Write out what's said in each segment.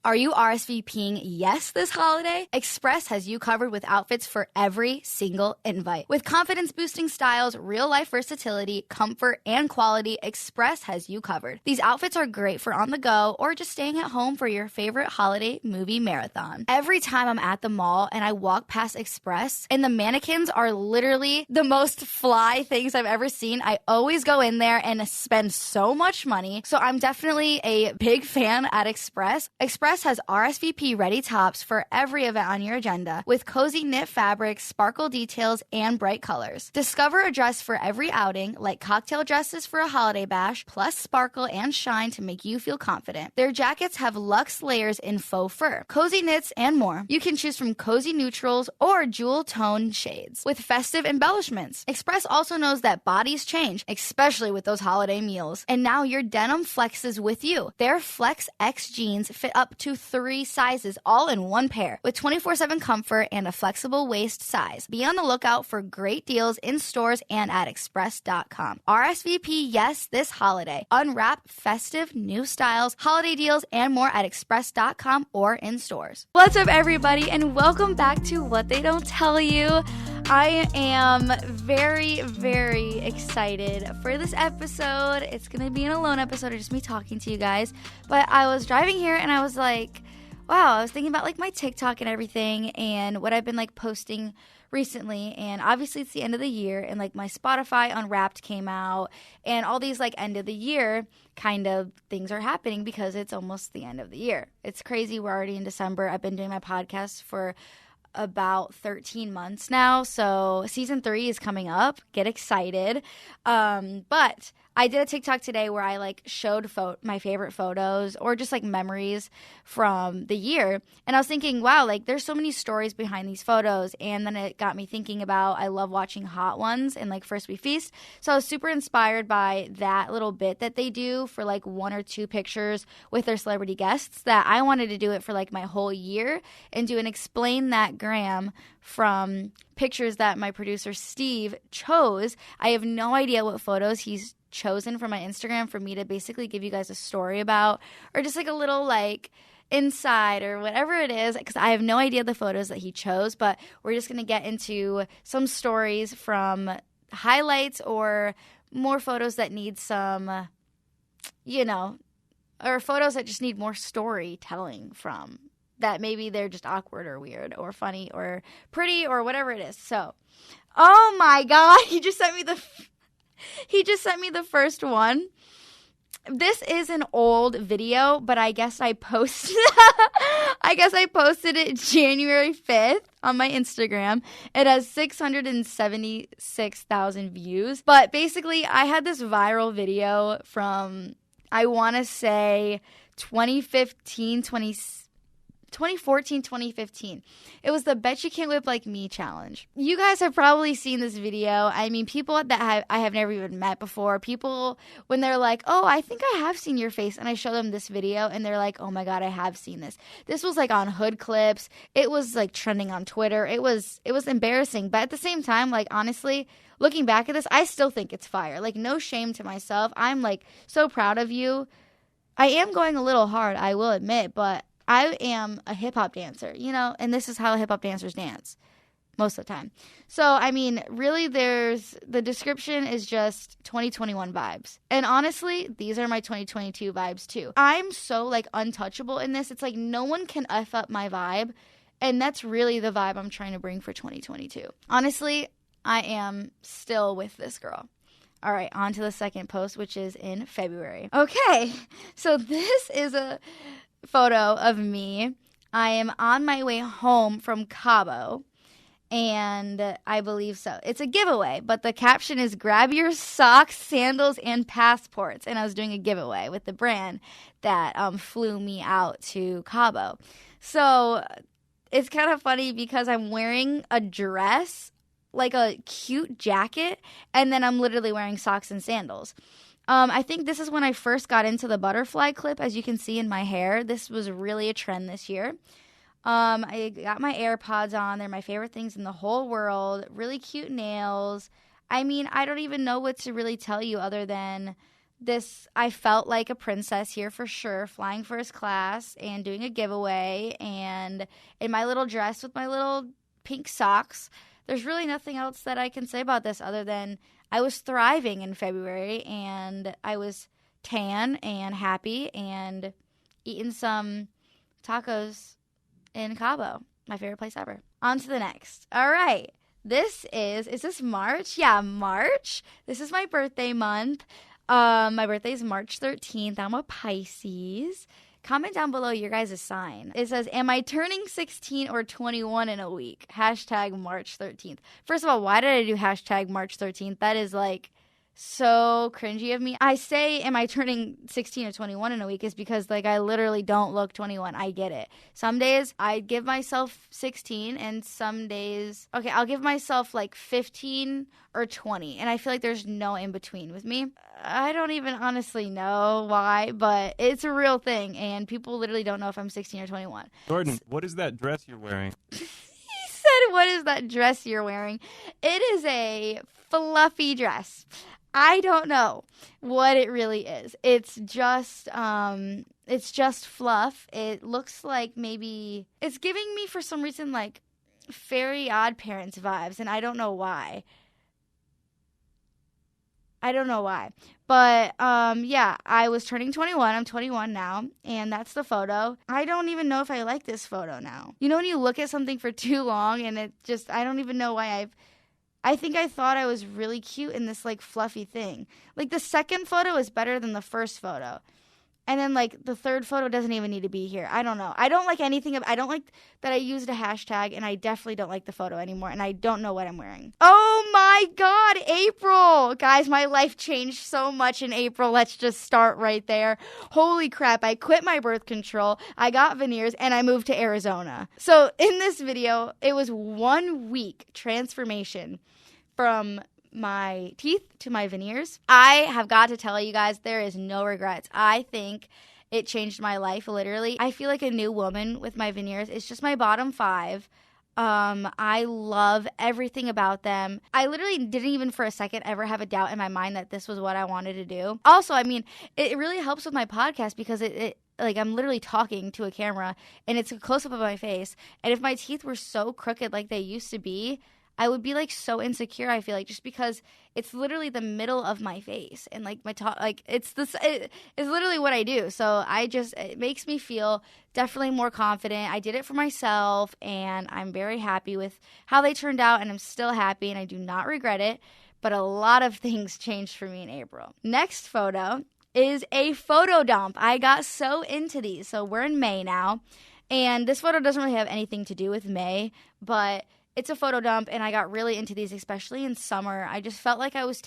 Are you RSVPing yes this holiday? Express has you covered with outfits for every single invite. With confidence-boosting styles, real-life versatility, comfort, and quality, Express has you covered. These outfits are great for on the go or just staying at home for your favorite holiday movie marathon. Every time I'm at the mall and I walk past Express and the mannequins are literally the most fly things I've ever seen, I always go in there and spend so much money. So I'm definitely a big fan at Express. Express has RSVP ready tops for every event on your agenda with cozy knit fabrics, sparkle details, and bright colors. Discover a dress for every outing, like cocktail dresses for a holiday bash, plus sparkle and shine to make you feel confident. Their jackets have luxe layers in faux fur, cozy knits, and more. You can choose from cozy neutrals or jewel tone shades with festive embellishments. Express also knows that bodies change, especially with those holiday meals. And now your denim flexes with you. Their Flex X jeans fit up to 3 sizes, all in one pair, with 24/7 comfort and a flexible waist size. Be on the lookout for great deals in stores and at express.com. RSVP yes this holiday. Unwrap festive new styles, holiday deals, and more at express.com or in stores. What's up, everybody, and welcome back to What They Don't Tell You. I am very, very excited for this episode. It's going to be an alone episode of just me talking to you guys. But I was driving here and I was like, wow, I was thinking about like my TikTok and everything and what I've been like posting recently. And obviously it's the end of the year and like my Spotify Unwrapped came out and all these like end of the year kind of things are happening because it's almost the end of the year. It's crazy. We're already in December. I've been doing my podcast for about 13 months now, so season 3 is coming up. Get excited. But I did a TikTok today where I like showed my favorite photos or just like memories from the year, and I was thinking, wow, like there's so many stories behind these photos. And then it got me thinking about I love watching Hot Ones and like First We Feast, so I was super inspired by that little bit that they do for like 1 or 2 pictures with their celebrity guests, that I wanted to do it for like my whole year and do an Explain That Gram from pictures that my producer Steve chose. I have no idea what photos he's chosen for my Instagram for me to basically give you guys a story about, or just like a little like inside or whatever it is, because I have no idea the photos that he chose. But we're just going to get into some stories from highlights or more photos that need some, or photos that just need more storytelling from, that maybe they're just awkward or weird or funny or pretty or whatever it is. So, oh my God, he just sent me the first one. This is an old video, but I guess I posted it January 5th on my Instagram. It has 676,000 views. But basically, I had this viral video from, I want to say 2014, 2015. It was the Bet You Can't Whip Like Me challenge. You guys have probably seen this video. I mean, people that I have never even met before, people when they're like, oh, I think I have seen your face, and I show them this video and they're like, oh my God, I have seen this. This was like on Hood Clips. It was like trending on Twitter. It was embarrassing, but at the same time, like honestly, looking back at this, I still think it's fire. Like, no shame to myself. I'm like so proud of you. I am going a little hard, I will admit, but I am a hip-hop dancer, and this is how hip-hop dancers dance most of the time. So, I mean, really the description is just 2021 vibes. And honestly, these are my 2022 vibes too. I'm so, like, untouchable in this. It's like no one can F up my vibe, and that's really the vibe I'm trying to bring for 2022. Honestly, I am still with this girl. All right, on to the second post, which is in February. Okay, so this is a photo of me. I am on my way home from Cabo, and I believe so. It's a giveaway, but the caption is grab your socks, sandals, and passports. And I was doing a giveaway with the brand that flew me out to Cabo. So it's kind of funny because I'm wearing a dress, like a cute jacket, and then I'm literally wearing socks and sandals. I think this is when I first got into the butterfly clip, as you can see in my hair. This was really a trend this year. I got my AirPods on. They're my favorite things in the whole world. Really cute nails. I mean, I don't even know what to really tell you other than I felt like a princess here for sure, flying first class and doing a giveaway and in my little dress with my little pink socks. There's really nothing else that I can say about this other than I was thriving in February and I was tan and happy and eating some tacos in Cabo, my favorite place ever. On to the next. All right. Is this March? Yeah, March. This is my birthday month. My birthday is March 13th. I'm a Pisces. Comment down below your guys' sign. It says, am I turning 16 or 21 in a week? Hashtag March 13th. First of all, why did I do hashtag March 13th? That is like so cringy of me. I say, am I turning 16 or 21 in a week is because like I literally don't look 21. I get it. Some days I give myself 16 and some days, okay, I'll give myself like 15 or 20. And I feel like there's no in between with me. I don't even honestly know why, but it's a real thing. And people literally don't know if I'm 16 or 21. Jordyn, what is that dress you're wearing? He said, what is that dress you're wearing? It is a fluffy dress. I don't know what it really is. It's just fluff. It looks like maybe it's giving me for some reason like Fairy Odd Parents vibes, and I don't know why. But yeah, I was turning 21. I'm 21 now, and that's the photo. I don't even know if I like this photo now. You know when you look at something for too long and I don't even know why I think I thought I was really cute in this, like, fluffy thing. Like, the second photo is better than the first photo. And then, like, the third photo doesn't even need to be here. I don't know. I don't like anything. I don't like that I used a hashtag, and I definitely don't like the photo anymore, and I don't know what I'm wearing. Oh, my God, April. Guys, my life changed so much in April. Let's just start right there. Holy crap. I quit my birth control. I got veneers, and I moved to Arizona. So, in this video, it was 1 week transformation from my teeth to my veneers. I have got to tell you guys, there is no regrets. I think it changed my life, literally. I feel like a new woman with my veneers. It's just my bottom 5. I love everything about them. I literally didn't even for a second ever have a doubt in my mind that this was what I wanted to do. Also, I mean, it really helps with my podcast because it like I'm literally talking to a camera and it's a close-up of my face. And if my teeth were so crooked like they used to be, I would be like so insecure, I feel like, just because it's literally the middle of my face and like my top, like it's literally what I do. So it makes me feel definitely more confident. I did it for myself and I'm very happy with how they turned out and I'm still happy and I do not regret it. But a lot of things changed for me in April. Next photo is a photo dump. I got so into these. So we're in May now and this photo doesn't really have anything to do with May, but it's a photo dump, and I got really into these, especially in summer. I just felt like I was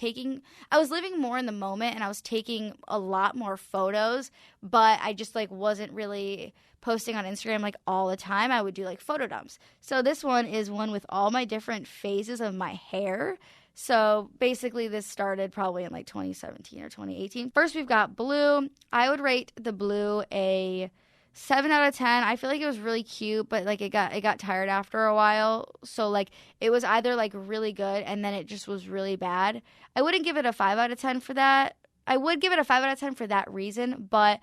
living more in the moment, and I was taking a lot more photos, but I just, like, wasn't really posting on Instagram, like, all the time. I would do, like, photo dumps. So this one is one with all my different phases of my hair. So basically this started probably in, like, 2017 or 2018. First, we've got blue. I would rate the blue a 7 out of 10. I feel like it was really cute, but like it got tired after a while. So like it was either like really good and then it just was really bad. I wouldn't give it a 5 out of 10 for that. I would give it a 5 out of 10 for that reason, but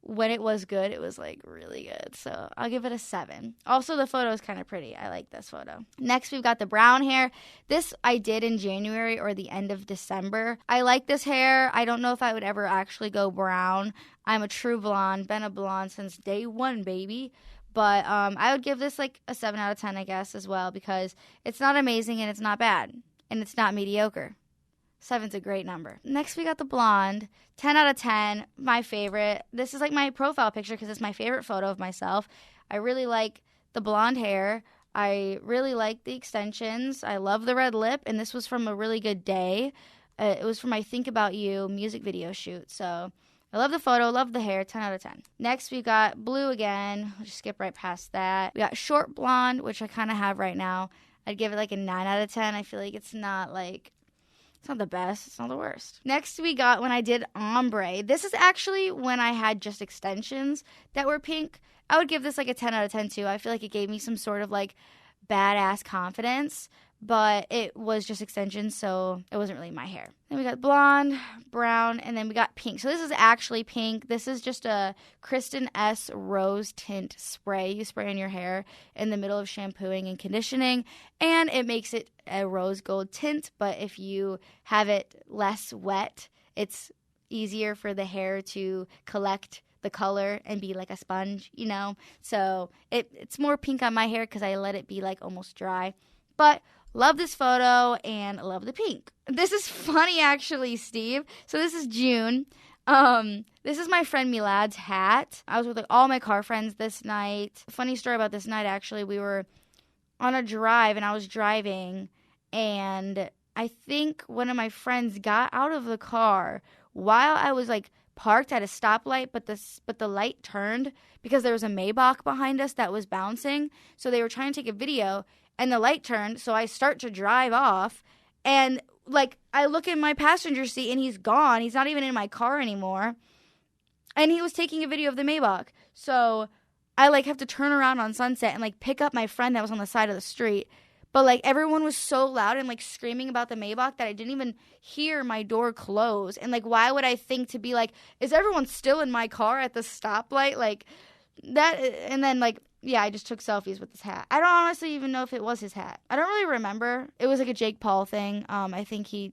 when it was good, it was like really good. So I'll give it a 7. Also, the photo is kind of pretty. I like this photo. Next, we've got the brown hair. This I did in January or the end of December. I like this hair. I don't know if I would ever actually go brown. I'm a true blonde, been a blonde since day 1, baby. But I would give this like a 7 out of 10, I guess, as well, because it's not amazing and it's not bad and it's not mediocre. 7's a great number. Next, we got the blonde. 10 out of 10, my favorite. This is like my profile picture because it's my favorite photo of myself. I really like the blonde hair. I really like the extensions. I love the red lip, and this was from a really good day. It was from my Think About You music video shoot. So I love the photo, love the hair, 10 out of 10. Next, we got blue again. I'll just skip right past that. We got short blonde, which I kind of have right now. I'd give it like a 9 out of 10. I feel like it's not the best. It's not the worst. Next, we got when I did ombre. This is actually when I had just extensions that were pink. I would give this like a 10 out of 10 too. I feel like it gave me some sort of like badass confidence. but it was just extensions, so it wasn't really my hair. Then we got blonde, brown, and then we got pink. So this is actually pink. This is just a Kristen S. Rose Tint spray. You spray in your hair in the middle of shampooing and conditioning, and it makes it a rose gold tint, but if you have it less wet, it's easier for the hair to collect the color and be like a sponge, you know? So it's more pink on my hair because I let it be like almost dry. But love this photo and love the pink. This is funny actually, Steve. So this is June. This is my friend Milad's hat. I was with like all my car friends this night. Funny story about this night actually. We were on a drive and I was driving and I think one of my friends got out of the car while I was like parked at a stoplight, but the light turned because there was a Maybach behind us that was bouncing. So they were trying to take a video and the light turned. So I start to drive off and like I look in my passenger seat and he's gone. He's not even in my car anymore. And he was taking a video of the Maybach. So I like have to turn around on Sunset and like pick up my friend that was on the side of the street. But like everyone was so loud and like screaming about the Maybach that I didn't even hear my door close. And like why would I think to be like, is everyone still in my car at the stoplight? Like that. And then like, yeah, I just took selfies with his hat. I don't honestly even know if it was his hat. I don't really remember. It was like a Jake Paul thing. I think or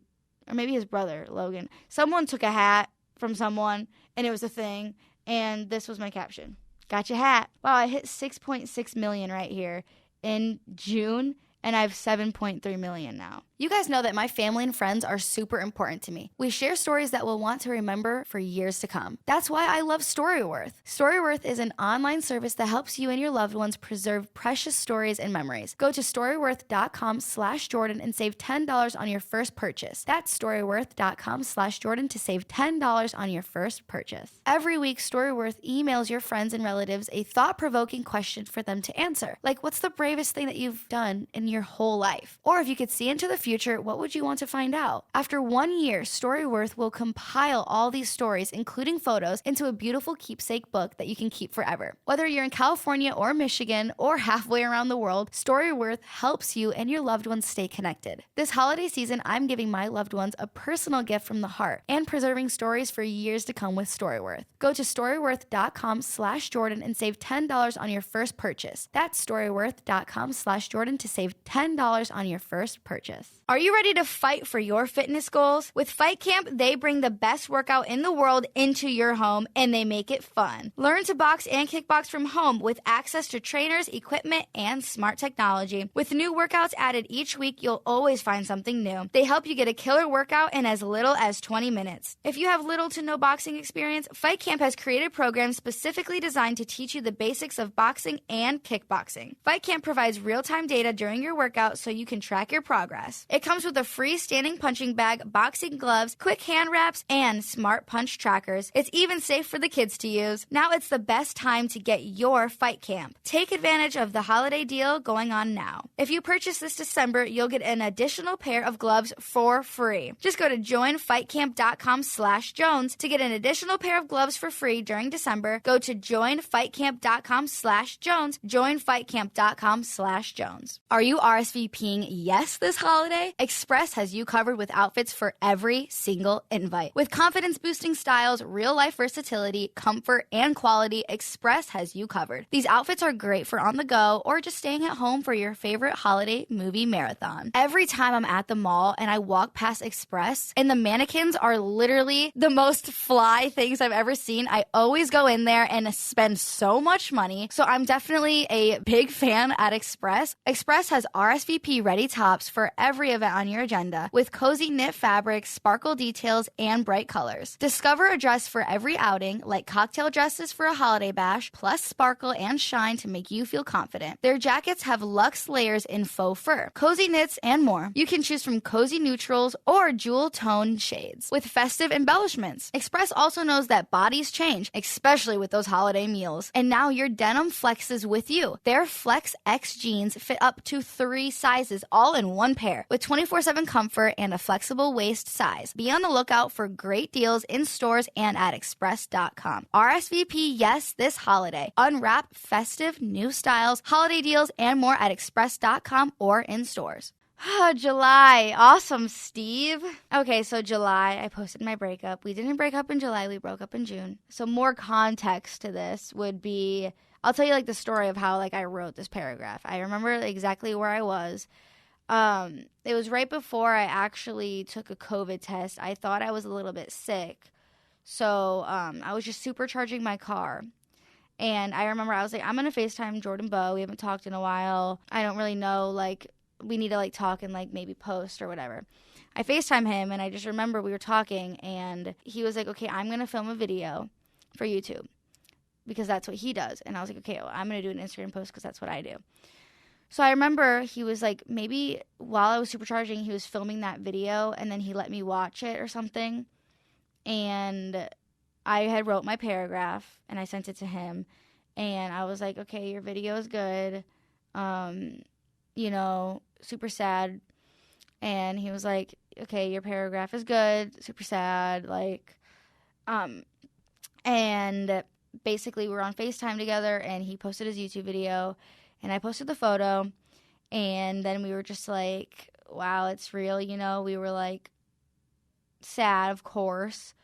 maybe his brother, Logan. Someone took a hat from someone and it was a thing. And this was my caption. Got your hat. Wow, I hit 6.6 million right here in June. And I have 7.3 million now. You guys know that my family and friends are super important to me. We share stories that we'll want to remember for years to come. That's why I love StoryWorth. StoryWorth is an online service that helps you and your loved ones preserve precious stories and memories. Go to StoryWorth.com/Jordyn and save $10 on your first purchase. That's StoryWorth.com/Jordyn to save $10 on your first purchase. Every week, StoryWorth emails your friends and relatives a thought-provoking question for them to answer. Like, what's the bravest thing that you've done in your whole life? Or if you could see into the future, what would you want to find out? After 1 year, StoryWorth will compile all these stories, including photos, into a beautiful keepsake book that you can keep forever. Whether you're in California or Michigan or halfway around the world, StoryWorth helps you and your loved ones stay connected. This holiday season, I'm giving my loved ones a personal gift from the heart and preserving stories for years to come with StoryWorth. Go to StoryWorth.com/Jordyn and save $10 on your first purchase. That's StoryWorth.com/Jordyn to save $10 on your first purchase. Are you ready to fight for your fitness goals? With FightCamp, they bring the best workout in the world into your home and they make it fun. Learn to box and kickbox from home with access to trainers, equipment, and smart technology. With new workouts added each week, you'll always find something new. They help you get a killer workout in as little as 20 minutes. If you have little to no boxing experience, FightCamp has created programs specifically designed to teach you the basics of boxing and kickboxing. FightCamp provides real-time data during your workout so you can track your progress. It comes with a free standing punching bag, boxing gloves, quick hand wraps, and smart punch trackers. It's even safe for the kids to use. Now it's the best time to get your FightCamp. Take advantage of the holiday deal going on now. If you purchase this December, you'll get an additional pair of gloves for free. Just go to joinfightcamp.com/Jones to get an additional pair of gloves for free during December. Go to joinfightcamp.com/Jones, joinfightcamp.com/Jones. Are you RSVPing yes this holiday? Express has you covered with outfits for every single invite. With confidence-boosting styles, real-life versatility, comfort, and quality, Express has you covered. These outfits are great for on the go or just staying at home for your favorite holiday movie marathon. Every time I'm at the mall and I walk past Express and the mannequins are literally the most fly things I've ever seen, I always go in there and spend so much money. So I'm definitely a big fan at Express. Express has RSVP ready tops for every event on your agenda with cozy knit fabrics, sparkle details, and bright colors. Discover a dress for every outing, like cocktail dresses for a holiday bash, plus sparkle and shine to make you feel confident. Their jackets have luxe layers in faux fur, cozy knits, and more. You can choose from cozy neutrals or jewel tone shades with festive embellishments. Express also knows that bodies change, especially with those holiday meals. And now your denim flexes with you. Their Flex X jeans fit up to 3 sizes, all in one pair, with 24/7 comfort and a flexible waist size. Be on the lookout for great deals in stores and at express.com. RSVP yes this holiday. Unwrap festive new styles, holiday deals, and more at express.com or in stores. July. Awesome, Steve. Okay, so July, I posted my breakup. We didn't break up in July. We broke up in June. So more context to this would be, I'll tell you like the story of how like I wrote this paragraph. I remember exactly where I was. It was right before I actually took a COVID test. I thought I was a little bit sick. So I was just supercharging my car. And I remember I was like, I'm going to FaceTime Jordyn Bowe. We haven't talked in a while. I don't really know, like, we need to, like, talk and, like, maybe post or whatever. I FaceTime him, and I just remember we were talking, and he was like, okay, I'm going to film a video for YouTube because that's what he does. And I was like, okay, well, I'm going to do an Instagram post because that's what I do. So I remember he was like, maybe while I was supercharging, he was filming that video, and then he let me watch it or something. And I had wrote my paragraph, and I sent it to him, and I was like, okay, your video is good, you know, super sad. And he was like, okay, your paragraph is good, super sad, like, and basically we're on FaceTime together, and he posted his YouTube video, and I posted the photo, and then we were just like, wow, it's real, you know, we were like sad, of course.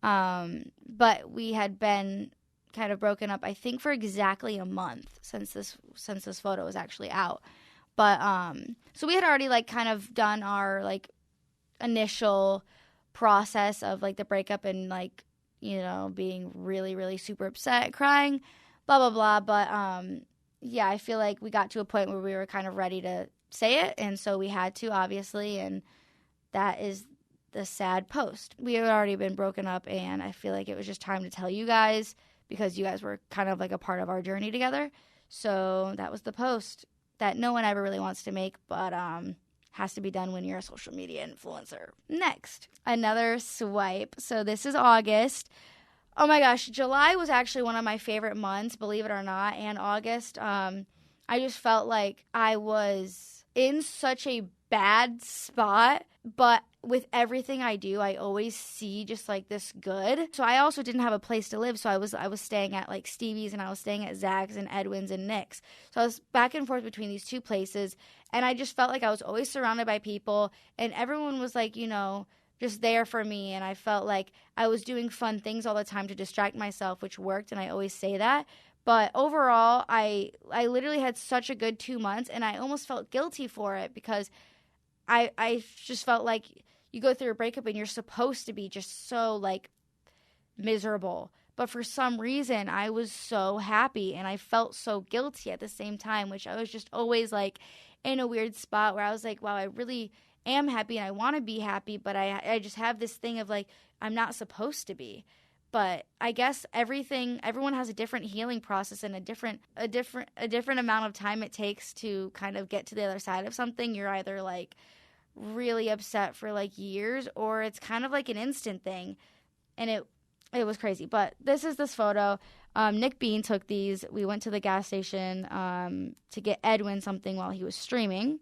But we had been kind of broken up, I think, for exactly a month since this photo was actually out. But, so we had already, like, kind of done our, like, initial process of, like, the breakup and, like, you know, being really, really super upset, crying, blah, blah, blah. But, yeah, I feel like we got to a point where we were kind of ready to say it, and so we had to, obviously, and that is the sad post. We had already been broken up, and I feel like it was just time to tell you guys because you guys were kind of like a part of our journey together. So that was the post that no one ever really wants to make, but has to be done when you're a social media influencer. Next, another swipe. So this is August. Oh my gosh, July was actually one of my favorite months, believe it or not, and August. I just felt like I was in such a bad spot, but with everything I do, I always see just like this good. So I also didn't have a place to live, so I was staying at like Stevie's, and I was staying at Zach's and Edwin's and Nick's. So I was back and forth between these two places, and I just felt like I was always surrounded by people, and everyone was like, you know, just there for me, and I felt like I was doing fun things all the time to distract myself, which worked, and I always say that. But overall, I literally had such a good 2 months, and I almost felt guilty for it because I just felt like you go through a breakup and you're supposed to be just so, like, miserable. But for some reason, I was so happy, and I felt so guilty at the same time, which I was just always, like, in a weird spot where I was like, wow, I really am happy, and I want to be happy, but I just have this thing of, like, I'm not supposed to be. But I guess everyone has a different healing process and a different amount of time it takes to kind of get to the other side of something. You're either, like, really upset for, like, years, or it's kind of like an instant thing, and it was crazy. But this photo. Nick Bean took these. We went to the gas station to get Edwin something while he was streaming,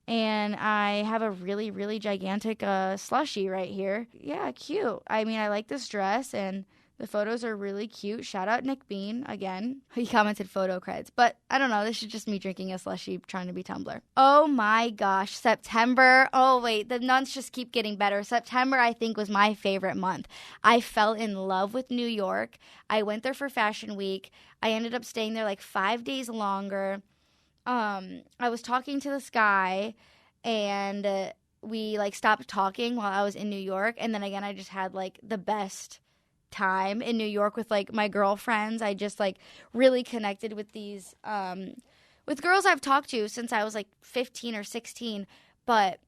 and I have a really, really gigantic slushie right here. Yeah, cute. I mean, I like this dress, and the photos are really cute. Shout out Nick Bean again. He commented photo creds. But I don't know. This is just me drinking a slushie trying to be Tumblr. Oh my gosh. September. Oh wait. The months just keep getting better. September, I think, was my favorite month. I fell in love with New York. I went there for Fashion Week. I ended up staying there like 5 days longer. I was talking to this guy, and we like stopped talking while I was in New York. And then again, I just had like the best time in New York with like my girlfriends. I just like really connected with these with girls I've talked to since I was like 15 or 16, but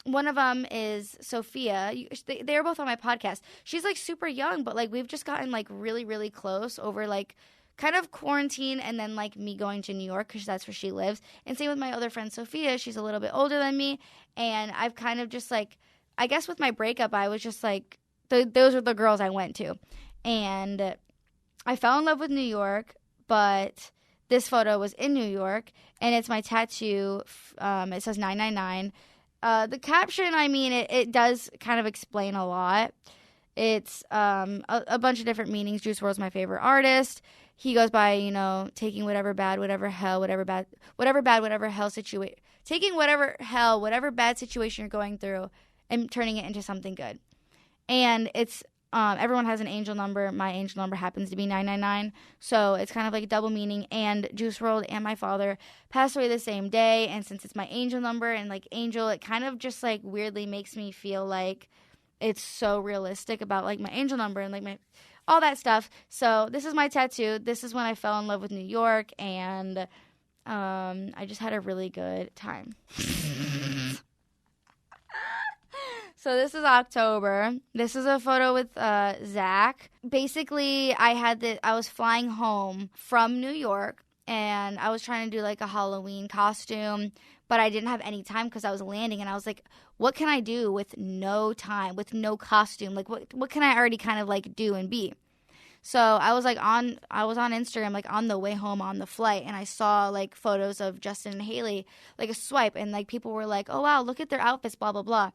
one of them is Sophia. They're both on my podcast. She's like super young, but like we've just gotten like really, really close over like kind of quarantine and then like me going to New York because that's where she lives. And same with my other friend Sophia. She's a little bit older than me, and I've kind of just like, I guess with my breakup, I was just like, those are the girls I went to. And I fell in love with New York, but this photo was in New York, and it's my tattoo. It says 999. The caption, I mean, it does kind of explain a lot. It's a bunch of different meanings. Juice WRLD's my favorite artist. he goes by, taking whatever bad situation you're going through and turning it into something good. And it's everyone has an angel number. My angel number happens to be 999, so it's kind of like a double meaning. And Juice WRLD and my father passed away the same day, and since it's my angel number and like angel, it kind of just like weirdly makes me feel like it's so realistic about like my angel number and like my all that stuff. So this is my tattoo. This is when I fell in love with New York, and I just had a really good time. So this is October. This is a photo with Zach. Basically, I was flying home from New York, and I was trying to do like a Halloween costume, but I didn't have any time because I was landing, and I was like, what can I do with no time, with no costume? Like, what can I already kind of like do and be? So I was on Instagram, like on the way home on the flight, and I saw like photos of Justin and Haley, like a swipe, and like people were like, oh wow, look at their outfits, blah, blah, blah.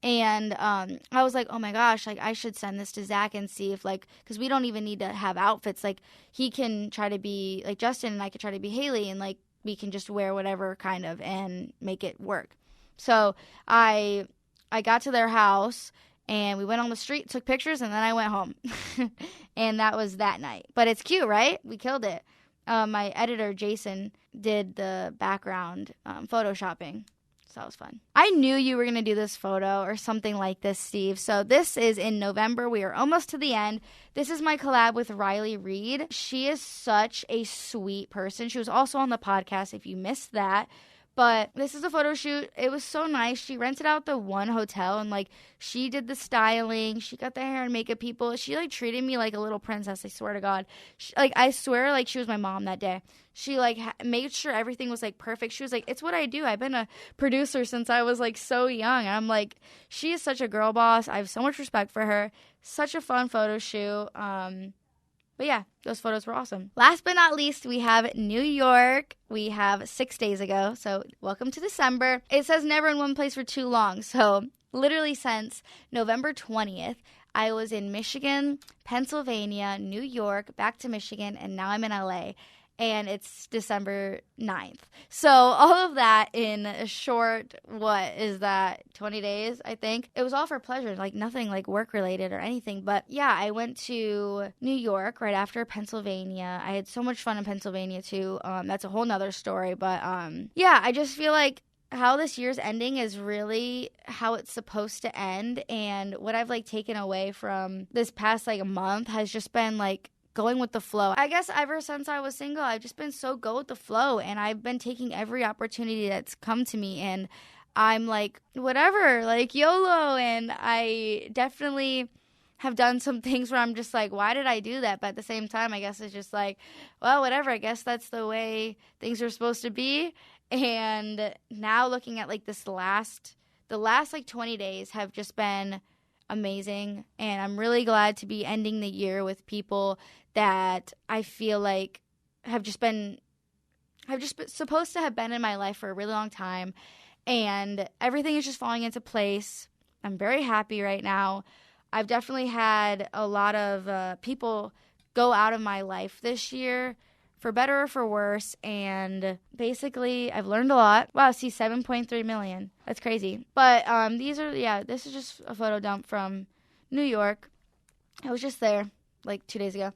And I was like, oh my gosh, like I should send this to Zach and see if like, because we don't even need to have outfits. Like he can try to be like Justin and I could try to be Haley, and like we can just wear whatever kind of and make it work. So I got to their house and we went on the street, took pictures, and then I went home. And that was that night. But it's cute, right? We killed it. My editor, Jason, did the background photoshopping. So that was fun. I knew you were going to do this photo or something like this, Steve. So this is in November. We are almost to the end. This is my collab with Riley Reid. She is such a sweet person. She was also on the podcast if you missed that. But this is a photo shoot. It was so nice. She rented out the one hotel, and like she did the styling. She got the hair and makeup people. She like treated me like a little princess. I swear to God. I swear like she was my mom that day. She like made sure everything was like perfect. She was like, it's what I do. I've been a producer since I was like so young. And I'm like, she is such a girl boss. I have so much respect for her. Such a fun photo shoot. But yeah, those photos were awesome. Last but not least, we have New York. We have 6 days ago, so welcome to December. It says never in one place for too long, so literally since November 20th, I was in Michigan, Pennsylvania, New York, back to Michigan, and now I'm in LA. And it's December 9th. So all of that in a short, 20 days, I think. It was all for pleasure, like nothing like work-related or anything. But yeah, I went to New York right after Pennsylvania. I had so much fun in Pennsylvania too. That's a whole nother story. But yeah, I just feel like how this year's ending is really how it's supposed to end. And what I've like taken away from this past like a month has just been like going with the flow. I guess ever since I was single, I've just been so go with the flow, and I've been taking every opportunity that's come to me, and I'm like, whatever, like YOLO. And I definitely have done some things where I'm just like, why did I do that? But at the same time, I guess it's just like, well, whatever, I guess that's the way things are supposed to be. And now looking at like the last like 20 days have just been amazing, and I'm really glad to be ending the year with people that I feel like have just been supposed to have been in my life for a really long time, and everything is just falling into place. I'm very happy right now. I've definitely had a lot of people go out of my life this year, for better or for worse, and basically I've learned a lot. Wow, see, 7.3 million. That's crazy. But this is just a photo dump from New York. I was just there like 2 days ago.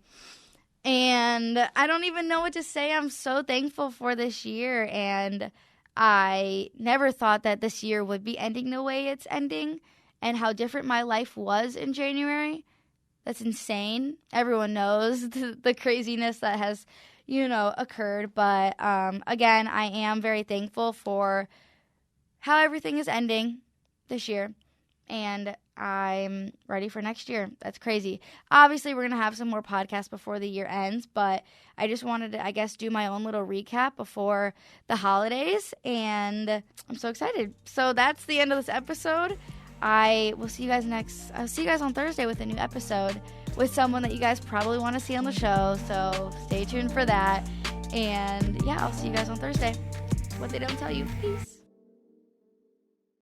And I don't even know what to say. I'm so thankful for this year, and I never thought that this year would be ending the way it's ending, and how different my life was in January. That's insane. Everyone knows the craziness that has occurred. But again, I am very thankful for how everything is ending this year, and I'm ready for next year. That's crazy. Obviously, we're going to have some more podcasts before the year ends, but I just wanted to, I guess, do my own little recap before the holidays, and I'm so excited. So that's the end of this episode. I'll see you guys on Thursday with a new episode with someone that you guys probably want to see on the show, so stay tuned for that. And yeah, I'll see you guys on Thursday. What they don't tell you. Peace.